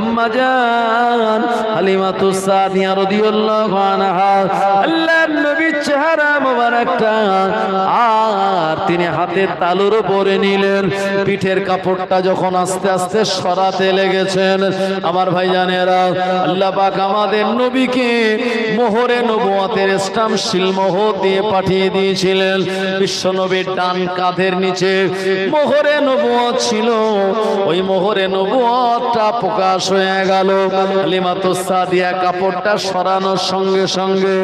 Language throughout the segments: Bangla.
আম্মা জান হালিমাতুস সাদিয়া রাদিয়াল্লাহু আনহা আল্লাহর নবীর চেহারা মোবারকটা আর তিনি হাতের তালুর উপরে নিলেন, পিঠের কাপড়টা যখন আস্তে আস্তে সরাতে লেগেছেন, আমার ভাইজানেরা আল্লাহ পাক আমাদের নবীকে মোহরে নবুয়তের স্টাম্প সিলমোহর দিয়ে পাঠিয়ে দিয়েছিলেন। বিশ্ব নবীর ডান কাঁধের নিচে মোহরে নবুয়ত ছিল, ওই মোহরে নবুয়তটা প্রকাশ হয়ে গেল। হালিমাতুস সাদিয়া কাপড়টা সরানোর সঙ্গে সঙ্গে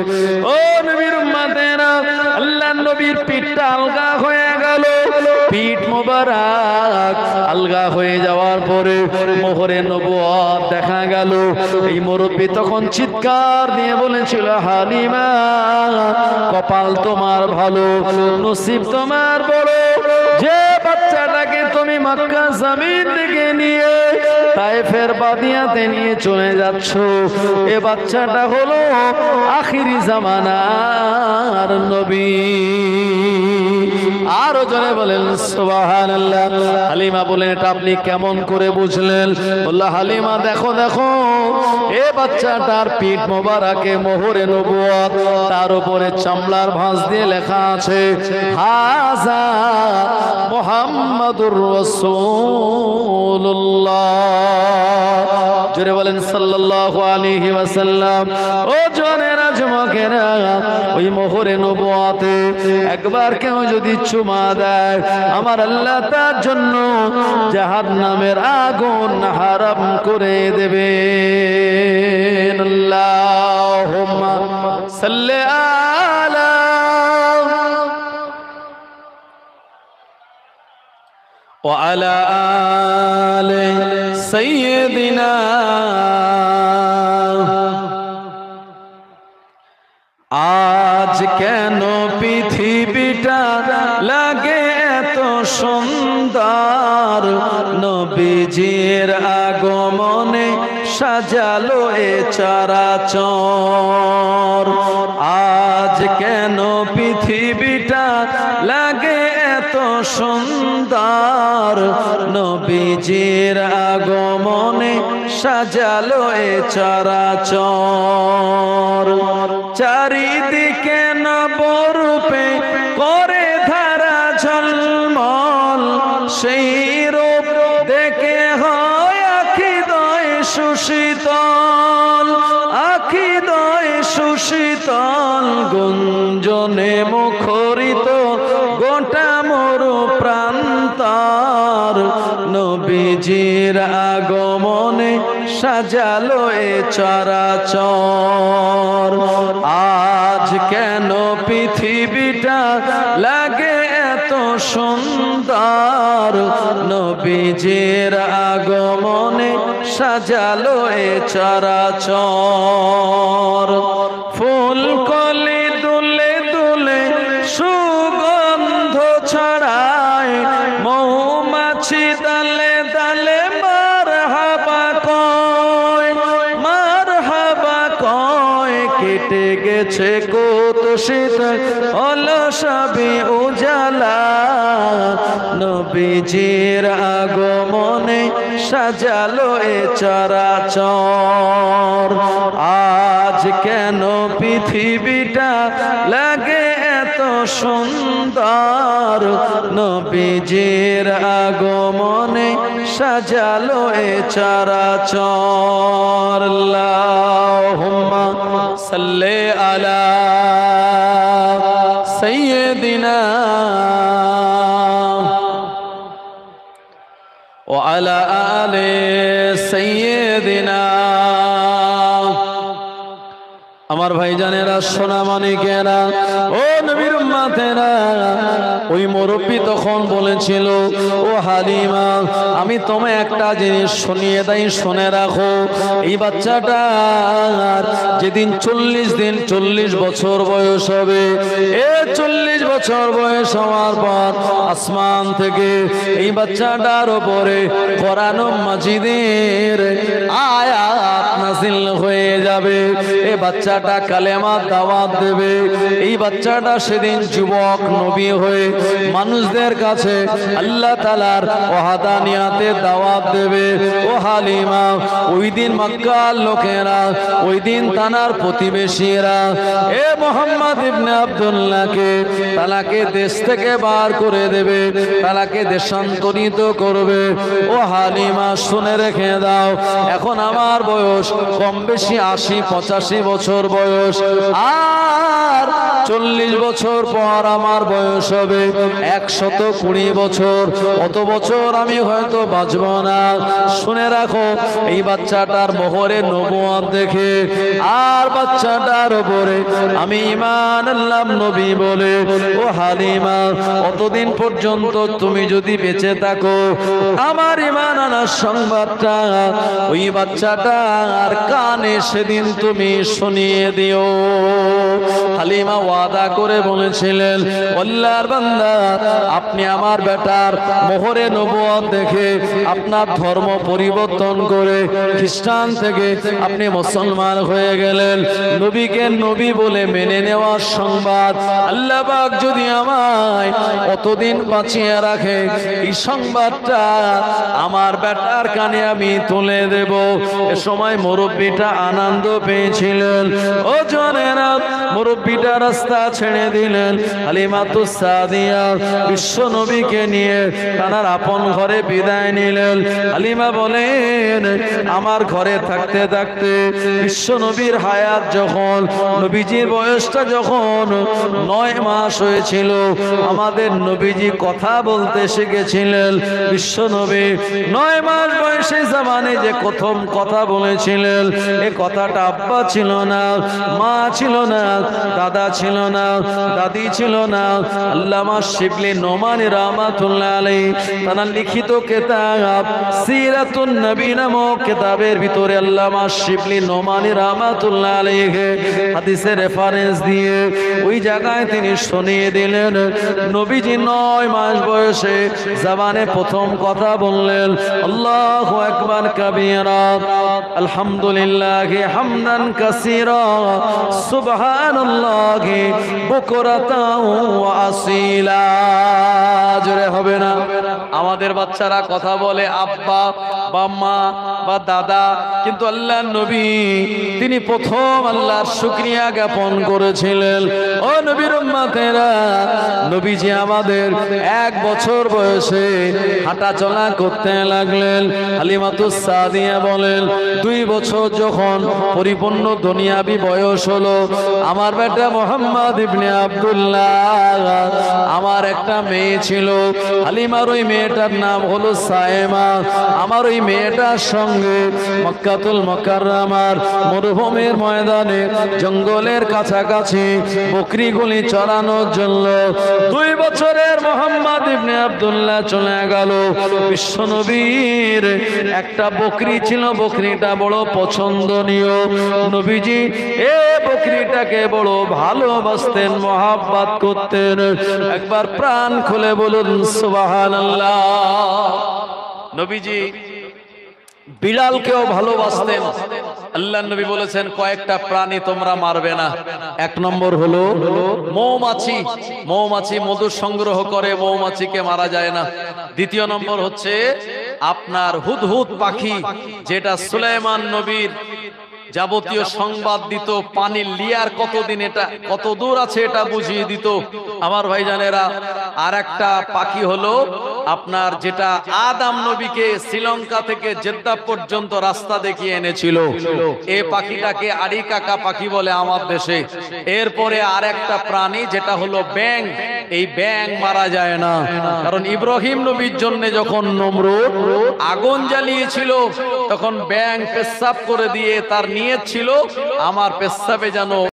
ও নবীর উম্মতেরা আল্লাহর নবীর পিঠটা আলগা হয়ে গেল। পিঠ মোবারক আলগা হয়ে যাওয়ার পরে মোহরে নবুয়ত দেখা গেল। এই মুরব্বী তখন চিৎকার দিয়ে বলেছিল, হালিমা কপাল তোমার ভালো, নসিব তোমার বড়, যে বাচ্চাটাকে তুমি মক্কা জমিন থেকে নিয়ে তায়েফের বাদিয়াতে নিয়ে চলে যাচ্ছ, এ বাচ্চাটা হলো আখিরি জামানার নবী। আরো জনে বলেন সুবহানাল্লাহ। হালিমা বলেন, এটা আপনি কেমন করে বুঝলেন? বলল, হালিমা দেখো দেখো, এ বাচ্চাটার পিঠ মোবারকে মোহরে নবুয়ত, তার উপরে চামড়ার ভাঁজ দিয়ে লেখা আছে হাযা মুহাম্মাদুর রাসূলুল্লাহ। জোরে বলেন সাল্লাল্লাহু আলাইহি ওয়াসাল্লাম। ও জনেরা যুবকেরা, ওই মোহরে নবুয়তে একবার কেউ যদি চুমা দেয়, আমার আল্লাহ তার জন্য জাহান্নামের আগুন হারাম করে দেবেন। আল্লাহুম্মা সাল্লি আলা ওয়া আলা আলি সাইয়্যিদিনা। আজ কেন পৃথিবীটা লাগে এত সুন্দর, নবীজির আগমনে সাজালো এ চরাচর। আজ কেন পৃথিবীটা লাগে এত সুন্দর, নবীজির আগমনে সাজালো এ চরাচর। চারিদিকে নবরূপে করে ধারা ঝলমল, সেই রূপ দেখে হয় আখিদয় সুশীতল, আখিদয় সুশীতল। গুঞ্জনে মুখরিত গোটা মরু প্রান্তর, নবীজির আগমনে সাজালো এ চরাচর। আজ কেন পৃথিবীটা লাগে এত সুন্দর, নবীজির আগমনে সাজালো এ চরাচর। ফুলকলি দুলে দুলে সুগন্ধ ছড়ায়, মৌমাছি দালে দালে মারহাবা কয়, মারহাবা কয়। কেটে গেছে কত শীত হলো সবে উজালা, নবীজির আগমনে সাজালো এ চরাচর। আজ কেন পৃথিবীটা লাগে এত সুন্দর, নবীজির আগমনে সাজালো এ চরাচর। আল্লাহুম্মা সাল্লি আলা সাইয়্যিদিনা ওয়া আলা আলি সাইয়্যিদিনা। আমার ভাইজানেরা, সোনা মানিকেরা, ও নবীর উম্মতেরা, ওই মুরব্বী তখন বলেছিল, ও হালিমা, আমি তোমায় একটা জিনিস শুনিয়ে দেই, শুনে রাখো। এই বাচ্চাটা যেদিন 40 দিন 40 বছর বয়স হবে, এ 40 বছর বয়স হওয়ার পর আসমান থেকে এই বাচ্চাটার উপরে কোরআন মাজিদের আয়াত নাযিল হয়ে যাবে। এ বাচ্চাটা কালেমা দাওয়াত দেবে। এই বাচ্চাটা সেদিন যুবক নবী হয়ে মানুষদের কাছে আল্লাহ তাআলার ওয়াহদানিয়াতে দাওয়াত দেবে। ও হালিমা, ওই দিন মক্কার লোকেরা, ওই দিন তানার প্রতিবেশীরা এ মুহাম্মদ ইবনে আব্দুল্লাহকে তালাকে দেশ থেকে বার করে দেবে, তালাকে দেশান্তরিত করবে। ও হালিমা, শুনে রেখে দাও, এখন আমার বয়স কম বেশি ৮০-৮৫ বছর বয়স, আর ৪০ বছর পর আমার বয়স হবে ১২০ বছর। অত বছর আমি হয়তো বাঁচব না। শুনে রাখো, এই বাচ্চাটার মোহরে নবুয়ত দেখে আর বাচ্চাটার উপরে আমি ঈমান আনলাম নবী বলে, ও হালিমা, অতদিন পর্যন্ত তুমি যদি বেঁচে থাকো, আমার ঈমান আনার সংবাদটা ওই বাচ্চাটার কানে সেদিন তুমি শুনিয়ে দিও। হালিমা ওয়াদা করে বলেছিলেন, আল্লাহর বান্দা, আপনি আমার বেটার মোহরে নবুয়ত দেখে আপনার ধর্ম পরিবর্তন করে খ্রিস্টান থেকে আপনি মুসলমান হয়ে গেলেন, নবীকে নবী বলে মেনে নেওয়ার সংবাদ আল্লাহ পাক যদি আমায় অতদিন বাঁচিয়ে রাখে, এই সংবাদটা আমার বেটার কানে আমি তুলে দেব। এ সময় মুরব্বিটা আনন্দ পেয়েছিলেন। ও জনেরা, মুরব্বিটা রাস্তা ছেড়ে দিলেন। হালিমাতুস সাদিয়া বিশ্ব নবীকে নিয়ে তার আপন ঘরে বিদায় নিলেন। হালিমা বলেন, আমার ঘরে থাকতে থাকতে বিশ্ব নবীর হায়াত যখন, নবীজির বয়সটা যখন ৯ মাস হয়েছিল, আমাদের নবীজি কথা বলতে শিখেছিলেন। বিশ্ব নবী ৯ মাস বয়সে জামানে যে প্রথম কথা বলেছিলেন, এ কথাটা আব্বা ছিল না, মা ছিল না, দাদা ছিল না, দাদি ছিল না। আল্লামা শিবলি নোমানী রাহমাতুল্লাহ আলাইহি তার লিখিত কিতাব সিরাতুন নবী নামক কিতাবের ভিতরে আল্লামা শিবলি নোমানী রাহমাতুল্লাহ আলাইহি হাদিসের রেফারেন্স দিয়ে ওই জায়গায় তিনি শুনিয়ে দিলেন, নবীজি ৯ মাস বয়সে জবানে প্রথম কথা বললেন, আল্লাহু আকবার কাবীরা, আলহামদুলিল্লাহি হামদান কাসীরা, সুবহানাল্লাহি বুকরাতাও ওয়া আসীলা। জোরে হবে না? আমাদের বাচ্চারা কথা বলে আব্বা বা মা বা দাদা, কিন্তু আল্লাহর নবী তিনি প্রথম আল্লাহর শুকরিয়া জ্ঞাপন করেছিলেন। ও নবীর উম্মতেরা, নবীজি আমাদের ১ বছর বয়সে হাঁটা চলা করতে লাগলেন। হালিমাতুস সাদিয়া বলেন, ২ বছর যখন পরিপূর্ণ দুনিয়াবি বয়স হলো, আমার বেটা মুহাম্মদ ইবনে আব্দুল্লাহ, আমার একটা মেয়ে ছিল। হালিমার ওই মেয়েটার নাম হলো সায়েমা। আমার ওই মেয়েটার সঙ্গে মক্কাতুল মুকাররমার মরুভূমির ময়দানে জঙ্গলের কাছাকাছি বকরিগুলি চড়ানোর জন্য ২ বছরের মুহাম্মদ ইবনে আব্দুল্লাহ চলে গেল। বিশ্বনবীর একটা বকরি ছিল, বকরিটা বড় পছন্দনীয়। নবীজি এ বকরিটাকে বড় ভালোবাসতেন, মহাব্বত করতেন। একবার প্রাণ খুলে বলুন সুবহানাল্লাহ। নবীজি বিড়ালকেও ভালোবাসতেন। আল্লাহর নবী বলেছেন, কয়েকটা প্রাণী তোমরা মারবে না। ১ নম্বর হলো মৌমাছি। মৌমাছি মধু সংগ্রহ করে, মৌমাছিকে মারা যায় না। ২য় নম্বর হচ্ছে আপনার হুদহুদ পাখি, যেটা সুলাইমান নবীর যাবতীয় সংবাদ দিত, পানির লিয়ার কতদিন, এটা কত দূর আছে এটা বুঝিয়ে দিত আমার ভাইজানেরা। আর একটা পাখি হলো আপনার, যেটা আদম নবীকে শ্রীলঙ্কা থেকে জেদ্দা পর্যন্ত রাস্তা দেখিয়ে এনেছিল। এই পাখিটাকে আরিকাকা পাখি বলে আমার দেশে। এরপরে আর একটা প্রাণী, যেটা হলো ব্যাঙ। এই ব্যাঙ মারা যায় না, কারণ ইব্রাহিম নবীর জন্য যখন নমরুদ আগুন জ্বালিয়েছিল, তখন ব্যাঙ পেশাব করে দিয়ে তার নিয়ত ছিল, আমার পেশাবে যেন